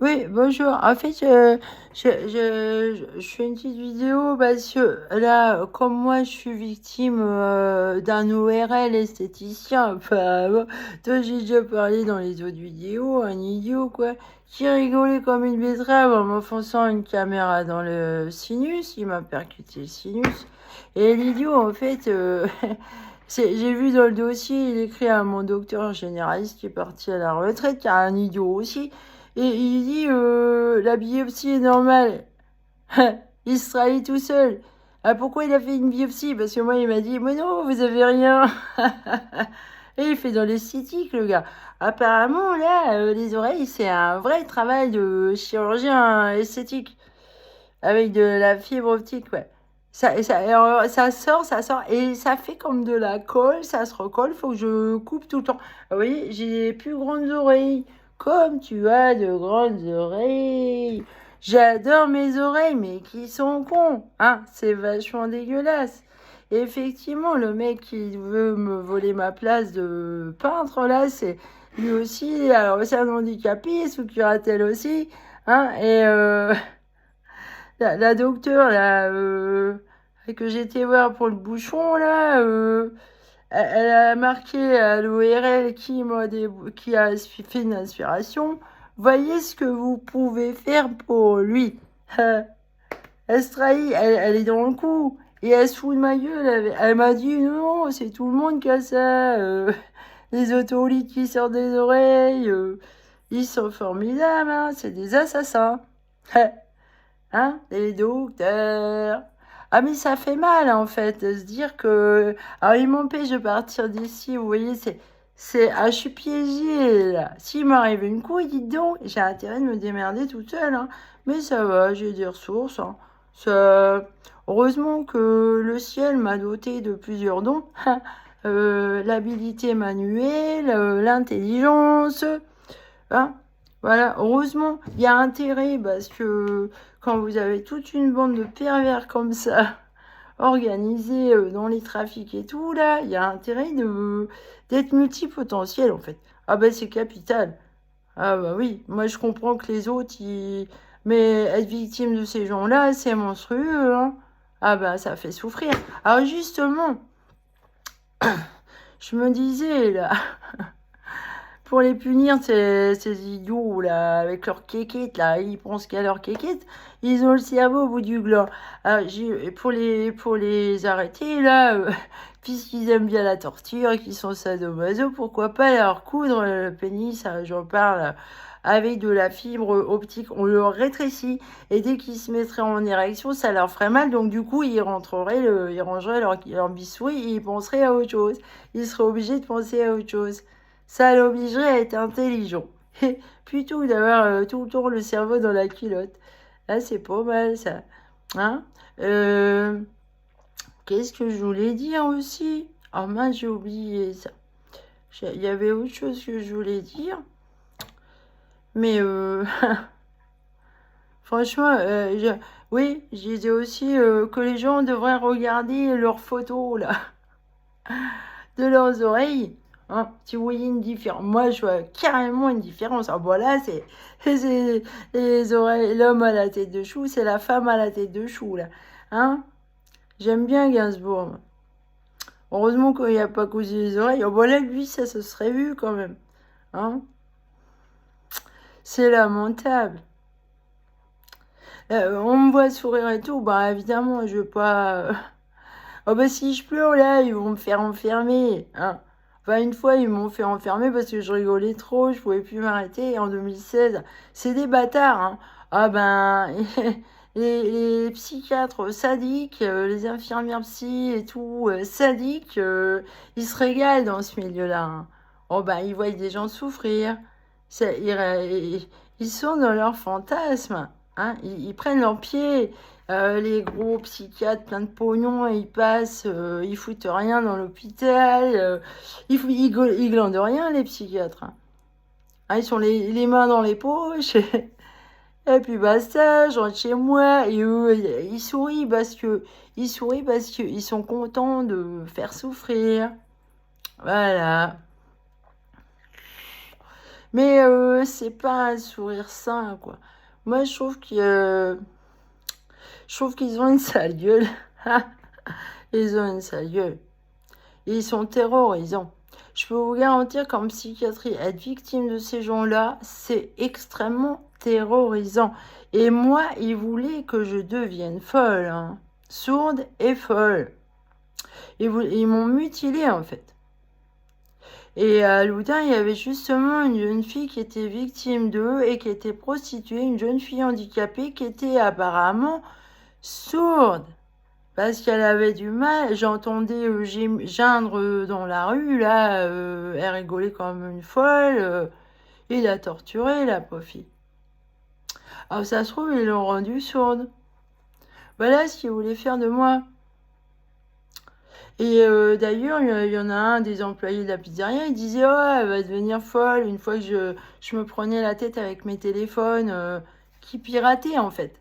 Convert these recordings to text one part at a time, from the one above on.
Oui, bonjour. En fait, je fais une petite vidéo parce que là, comme moi, je suis victime d'un ORL esthéticien. Enfin, bon, toi, j'ai déjà parlé dans les autres vidéos, un idiot, quoi, qui rigolait comme une betterave en m'enfonçant une caméra dans le sinus. Il m'a percuté le sinus. Et l'idiot, en fait, j'ai vu dans le dossier, il écrit à mon docteur généraliste qui est parti à la retraite, qui a un idiot aussi. Et il dit la biopsie est normale. Il se trahit tout seul. Ah, pourquoi il a fait une biopsie? Parce que moi, il m'a dit, mais non, vous avez rien. Et il fait dans l'esthétique, le gars. Apparemment, là, les oreilles, c'est un vrai travail de chirurgien esthétique. Avec de la fibre optique, ouais. Ça sort, et ça fait comme de la colle, ça se recolle, faut que je coupe tout le temps. Ah oui, j'ai des plus grandes oreilles. Comme tu as de grandes oreilles. J'adore mes oreilles, mais qui sont cons, hein, c'est vachement dégueulasse. Et effectivement, le mec qui veut me voler ma place de peintre, là, c'est lui aussi, alors c'est un handicapé, sous curatelle aussi, hein, et la docteure là que j'ai été voir pour le bouchon là, elle a marqué à l'ORL qui a fait une inspiration. Voyez ce que vous pouvez faire pour lui. Elle se trahit, elle est dans le coup. Et elle se fout de ma gueule. Elle m'a dit non, c'est tout le monde qui a ça. Les otolithes qui sortent des oreilles. Ils sont formidables, hein, c'est des assassins. Hein, les docteurs. Ah, mais ça fait mal, en fait, de se dire que. Alors, il m'empêche de partir d'ici, vous voyez, ah, je suis piégée, là. S'il m'arrive une couille, dites donc, j'ai intérêt de me démerder toute seule, hein. Mais ça va, j'ai des ressources, hein. Ça... Heureusement que le ciel m'a doté de plusieurs dons. L'habilité manuelle, l'intelligence, hein. Voilà, heureusement, il y a intérêt parce que quand vous avez toute une bande de pervers comme ça, organisés dans les trafics et tout, là, il y a intérêt d'être multipotentiel en fait. Ah ben c'est capital. Ah bah oui, moi je comprends que les autres, mais être victime de ces gens-là, c'est monstrueux, hein. Ah bah ça fait souffrir. Alors justement, je me disais là, pour les punir, ces idiots, là, avec leurs kékettes, là, ils pensent qu'à leurs kékettes, ils ont le cerveau au bout du gland. Alors, pour les arrêter, là, puisqu'ils aiment bien la torture et qu'ils sont sadomaso, pourquoi pas leur coudre le pénis, j'en parle, avec de la fibre optique, on leur rétrécit, et dès qu'ils se mettraient en érection, ça leur ferait mal, donc du coup, ils rangeraient leur bistouri et ils penseraient à autre chose. Ils seraient obligés de penser à autre chose. Ça l'obligerait à être intelligent. Plutôt d'avoir tout le temps le cerveau dans la culotte. Là, c'est pas mal, ça. Hein. Euh, Qu'est-ce que je voulais dire aussi? Oh mince, j'ai oublié ça. Il y avait autre chose que je voulais dire. Mais franchement, oui, je disais aussi que les gens devraient regarder leurs photos, là, de leurs oreilles. Hein, si vous voyez une différence, moi je vois carrément une différence. Ah voilà, c'est les oreilles, l'homme à la tête de chou, c'est la femme à la tête de chou là. Hein, j'aime bien Gainsbourg. Moi. Heureusement qu'il n'y a pas causé les oreilles. Oh voilà, lui ça se serait vu quand même. Hein, c'est lamentable. On me voit sourire et tout, bah évidemment je veux pas. Oh bah si je pleure là, ils vont me faire enfermer. Hein. Enfin une fois ils m'ont fait enfermer parce que je rigolais trop, je pouvais plus m'arrêter en 2016. C'est des bâtards. Hein. Ah ben les psychiatres sadiques, les infirmières psy et tout sadiques, ils se régalent dans ce milieu-là. Hein. Oh ben ils voient des gens souffrir. Ils sont dans leur fantasme. Hein. Ils prennent leur pied. Les gros psychiatres plein de pognon, ils passent, ils foutent rien dans l'hôpital, ils glandent rien les psychiatres. Hein. Ah, ils sont les mains dans les poches, et puis basta, je rentre chez moi, et eux, ils sourient parce qu'ils sont contents de me faire souffrir. Voilà. Mais c'est pas un sourire sain, quoi. Moi, je trouve qu'ils ont une sale gueule. Ils ont une sale gueule. Et ils sont terrorisants. Je peux vous garantir qu'en psychiatrie, être victime de ces gens-là, c'est extrêmement terrorisant. Et moi, ils voulaient que je devienne folle, hein. Sourde et folle. Ils m'ont mutilée, en fait. Et à Loudun, il y avait justement une jeune fille qui était victime d'eux et qui était prostituée, une jeune fille handicapée qui était apparemment sourde. Parce qu'elle avait du mal, j'entendais geindre dans la rue, là, elle rigolait comme une folle, il l'a torturée, la pauvre fille. Alors ça se trouve, ils l'ont rendue sourde. Voilà ce qu'ils voulaient faire de moi. Et d'ailleurs, il y en a un des employés de la pizzeria, il disait, oh, elle va devenir folle, une fois que je me prenais la tête avec mes téléphones, qui pirataient en fait.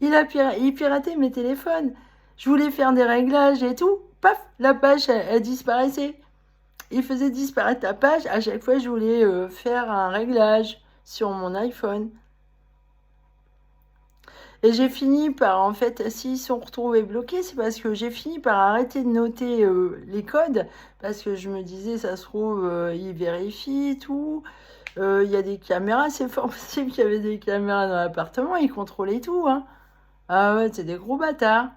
Il piratait mes téléphones. Je voulais faire des réglages et tout. Paf, la page, elle disparaissait. Il faisait disparaître la page. À chaque fois, je voulais faire un réglage sur mon iPhone. Et j'ai fini par, en fait, s'ils sont retrouvés bloqués, c'est parce que j'ai fini par arrêter de noter les codes. Parce que je me disais, ça se trouve, ils vérifient tout. Il y a des caméras, c'est fort possible qu'il y avait des caméras dans l'appartement. Ils contrôlaient tout, hein. Ah ouais, c'est des gros bâtards.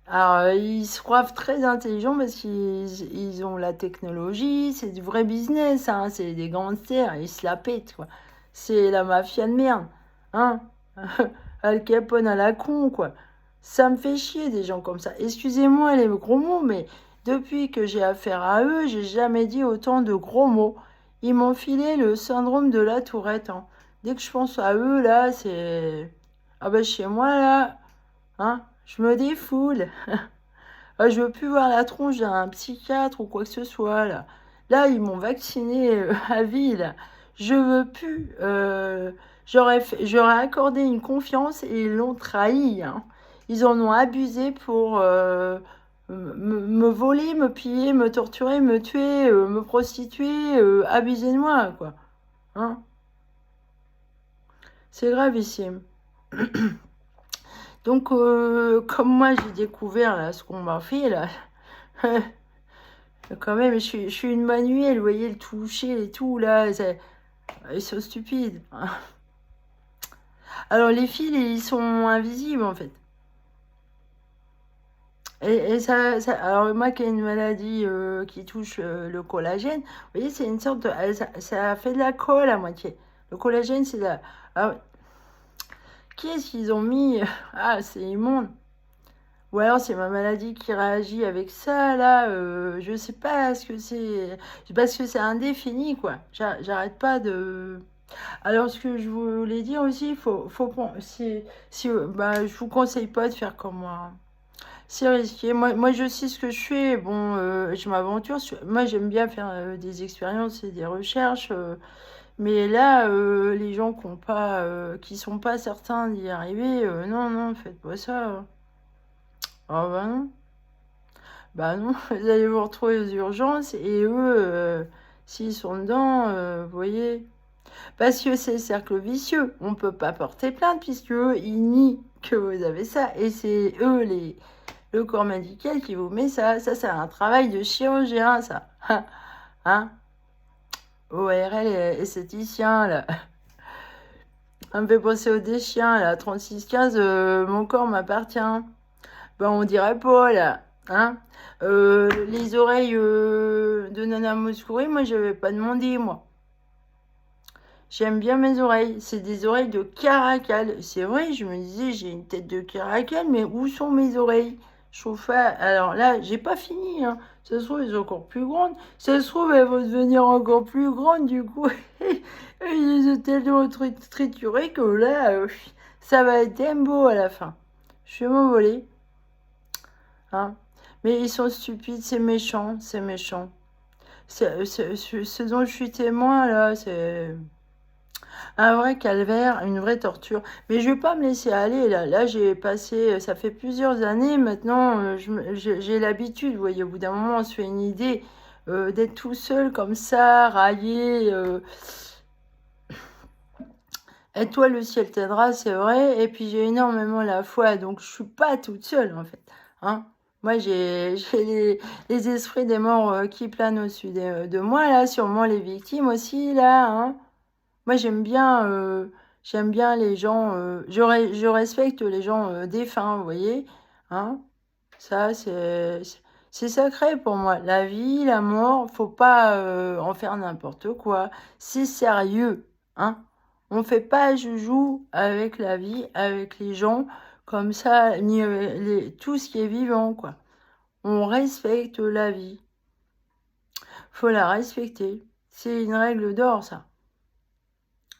Alors, ils se croient très intelligents parce qu'ils ont la technologie, c'est du vrai business, hein, c'est des gangsters, ils se la pètent, quoi. C'est la mafia de merde, hein. Al Capone à la con, quoi. Ça me fait chier des gens comme ça. Excusez-moi les gros mots, mais depuis que j'ai affaire à eux, j'ai jamais dit autant de gros mots. Ils m'ont filé le syndrome de la Tourette, hein. Dès que je pense à eux, là, c'est... Ah ben chez moi, là, hein, je me défoule. Ah, je veux plus voir la tronche d'un psychiatre ou quoi que ce soit, là. Là, ils m'ont vacciné à vie, là. Je veux plus. J'aurais accordé une confiance et ils l'ont trahi, hein. Ils en ont abusé pour me voler, me piller, me torturer, me tuer, me prostituer, abuser de moi, quoi. Hein? C'est gravissime. Donc, comme moi, j'ai découvert là, ce qu'on m'a fait, là, quand même, je suis une manuelle, vous voyez, le toucher et tout, là, ils sont stupides. Alors, les fils, ils sont invisibles, en fait. Et alors, moi qui ai une maladie qui touche le collagène, vous voyez, c'est une sorte de... ça fait de la colle à moitié. Le collagène, c'est de la... Alors, qui est-ce qu'ils ont mis? Ah, c'est immonde. Ou alors c'est ma maladie qui réagit avec ça, là, je sais pas ce que c'est. Parce que c'est indéfini, quoi. J'arrête pas de... Alors, ce que je voulais dire aussi, bah, je vous conseille pas de faire comme moi, hein. C'est risqué. Moi, je sais ce que je fais. Bon, je m'aventure. Moi, j'aime bien faire des expériences et des recherches. Mais là, les gens qui sont pas certains d'y arriver, non, non, faites pas ça. Ah bah non. Bah non, vous allez vous retrouver aux urgences et eux, s'ils sont dedans, vous voyez. Parce que c'est le cercle vicieux. On ne peut pas porter plainte puisque eux, ils nient que vous avez ça. Et c'est eux, le corps médical, qui vous met ça. Ça, c'est un travail de chirurgien, ça. Hein? ORL et esthéticien, là. Ça me fait penser aux des chiens, là. 3615, mon corps m'appartient. Ben, on dirait pas, là. Hein? Les oreilles de Nana Mouskouri, moi, je n'avais pas demandé, moi. J'aime bien mes oreilles. C'est des oreilles de caracal. C'est vrai, je me disais, j'ai une tête de caracal, mais où sont mes oreilles? Je trouve pas... Alors là, j'ai pas fini, hein. Ça se trouve, elles sont encore plus grandes. Ça se trouve, elles vont devenir encore plus grandes, du coup. Ils ont tellement trituré que là, ça va être Dembo à la fin. Je vais m'envoler. Hein. Mais ils sont stupides, c'est méchant, c'est méchant. Ce dont je suis témoin, là, c'est un vrai calvaire, une vraie torture. Mais je vais pas me laisser aller, là. Là, j'ai passé, ça fait plusieurs années, maintenant, j'ai l'habitude, vous voyez, au bout d'un moment, on se fait une idée. d'être tout seul comme ça, raillé. Et toi, le ciel t'aidera, c'est vrai. Et puis j'ai énormément la foi, donc je suis pas toute seule en fait. Hein. Moi, j'ai les esprits des morts qui planent au-dessus de moi là, sûrement les victimes aussi là. Hein. Moi, j'aime bien les gens. Je respecte les gens défunts, vous voyez. Hein. Ça, c'est sacré pour moi. La vie, la mort, faut pas en faire n'importe quoi. C'est sérieux, hein. On fait pas joujou avec la vie, avec les gens, comme ça, ni tout ce qui est vivant, quoi. On respecte la vie. Faut la respecter. C'est une règle d'or, ça.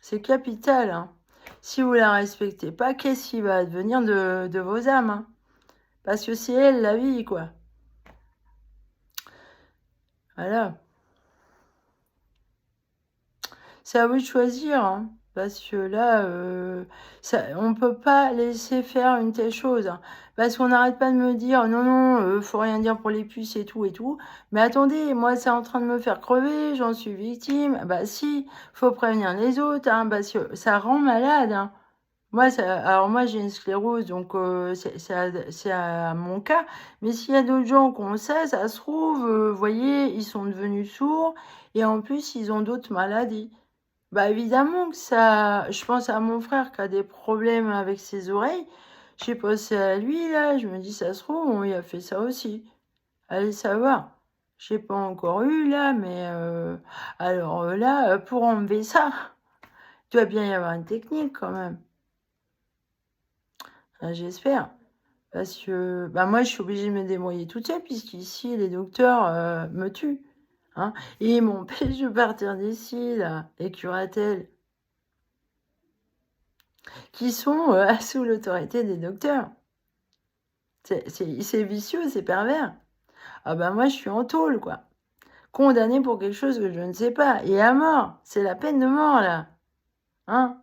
C'est capital, hein. Si vous la respectez pas, qu'est-ce qui va advenir de vos âmes, hein? Parce que c'est elle, la vie, quoi. Voilà. C'est à vous de choisir, hein, parce que là, on ne peut pas laisser faire une telle chose. Hein, parce qu'on n'arrête pas de me dire, non, non, faut rien dire pour les puces et tout et tout. Mais attendez, moi, c'est en train de me faire crever, j'en suis victime. Bah si, faut prévenir les autres, hein, parce que ça rend malade. Hein. Alors moi, j'ai une sclérose, donc c'est à mon cas. Mais s'il y a d'autres gens qui ont ça, ça se trouve, vous voyez, ils sont devenus sourds et en plus, ils ont d'autres maladies. Bah évidemment que ça. Je pense à mon frère qui a des problèmes avec ses oreilles. J'ai pensé à lui là. Je me dis, ça se trouve, on lui a fait ça aussi. Allez savoir. J'ai pas encore eu là, mais alors là, pour enlever ça, il doit bien y avoir une technique quand même. J'espère. Parce que bah moi, je suis obligée de me débrouiller toute seule, puisqu'ici, les docteurs me tuent. Hein. Et ils m'empêchent de partir d'ici, là, les curatelles. Qui sont sous l'autorité des docteurs. C'est vicieux, c'est pervers. Ah ben moi, je suis en tôle, quoi. Condamné pour quelque chose que je ne sais pas. Et à mort. C'est la peine de mort, là. Hein?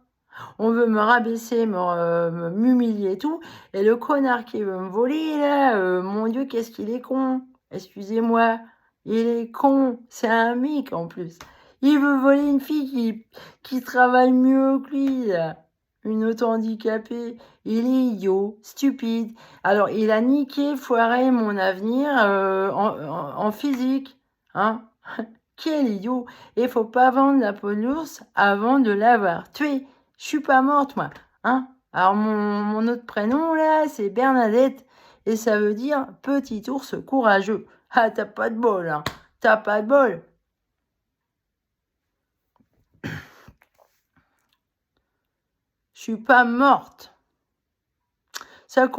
On veut me rabaisser, m'humilier et tout. Et le connard qui veut me voler, là, mon Dieu, qu'est-ce qu'il est con. Excusez-moi. Il est con. C'est un mec, en plus. Il veut voler une fille qui travaille mieux que lui, là. Une autre handicapée. Il est idiot, stupide. Alors, il a niqué, foiré mon avenir en physique. Hein? Quel idiot! Et faut pas vendre la peau de l'ours avant de l'avoir tué. Je suis pas morte, moi. Hein? Alors, mon autre prénom, là, c'est Bernadette. Et ça veut dire petit ours courageux. Ah, t'as pas de bol, hein. T'as pas de bol. Je suis pas morte. Ça,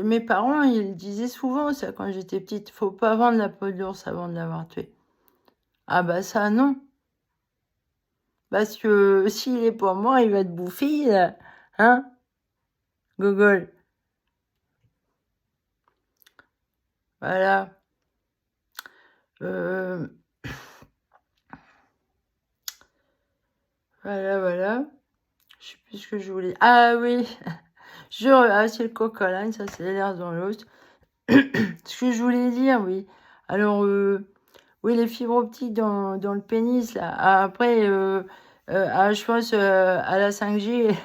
mes parents, ils disaient souvent ça quand j'étais petite. Faut pas vendre la peau de l'ours avant de l'avoir tué. Ah bah ça, non. Parce que s'il est pas mort, il va te bouffer, là. Hein? Gogol. Voilà. Euh, voilà. Je sais plus ce que je voulais. Ah oui. C'est le coq-à-l'âne, ça c'est l'air dans l'os. Ce que je voulais dire, oui. Alors, oui, les fibres optiques dans le pénis, là. Après, je pense à la 5G.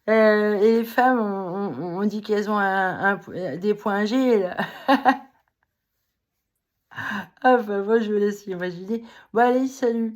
Et les femmes, on dit qu'elles ont des points G, là. Ah, bah, moi, je me laisse imaginer. Bon, allez, salut.